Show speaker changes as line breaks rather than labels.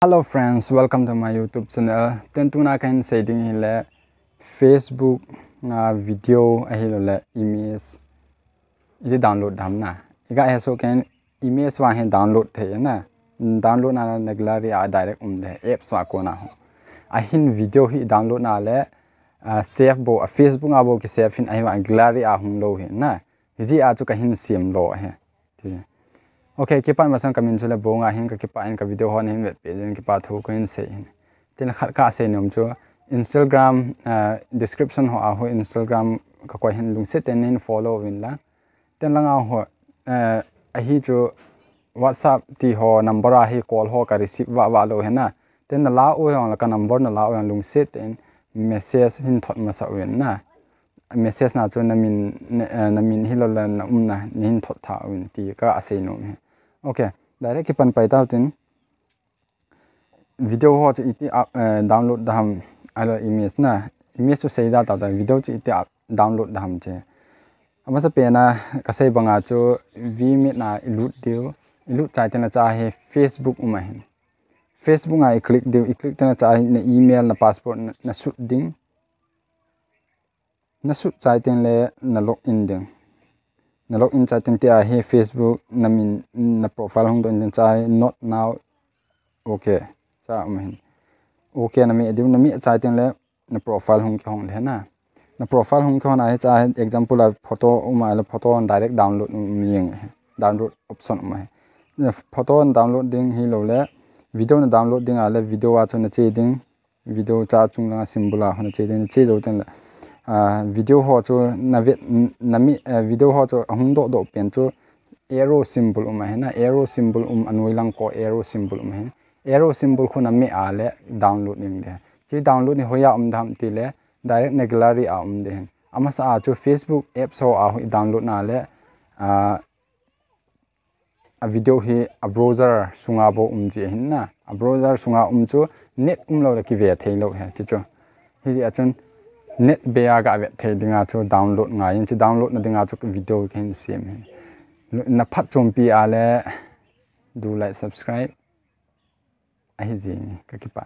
Hello friends, welcome to my YouTube channel. Tentuna kan setting hile Facebook na video ahilole image ini download damna. Iga eso kan image wa hen download the na. Download na naglari a direct de apps wa ko na ho. Ahin video hi download na le save bo Facebook abo ki save hin ahi glari a hung lo he na. Hiji a chu ka hin sim lo he. Okay, kita masang kami jual bonga hin kita in ka video hon hin web page in kita thu ko in se hin tin khat ka se nom chu Instagram description ho a ho Instagram ka ko hin lung se ten in follow win la ten langa ho a hi chu WhatsApp ti ho number a hi call ho ka receive wa lo hena ten la o ho la ka number na la o lung se ten message hin thot ma sa win na message na chu namin hilola na na hin thot tha win ti ka ase nom okay direct kipan pai tau tin video ho chu iti download dam ala image na image chu sei da ta video chu iti download dam che ama sa pe na ka sei banga chu vmit na ilut chai tena cha he Facebook uma hin Facebook ai click tena cha na email na passport na shoot ding na shoot chai ten le na login ding na login chai ten tia he Facebook na profile hong don chai not now okay cha hin okay na mi chai ten le na profile hong ki hong le na profile hong ki hona he cha example a photo la photo on direct download miyeng download option na photo on downloading hi lo le video na downloading a le video a chona che ding video cha chung la symbol a hona che den che zo ten la video ho chu nami video ho chu hung do pen chu arrow symbol na arrow symbol anoi lang ko arrow symbol arrow symbol khuna me a le download ning de chi download ni hoya dham ti le direct ne gallery a de ama sa chu Facebook app so a download na le a video hi a browser sunga bo ji hin na a browser sunga chu net lo la ki ve thei lo he ti chu hi a chun net bea ga ve the dinga chu download nga yin chi download na dinga chu video ken sim na phat chom pi ale do like subscribe ai ji ka ki pa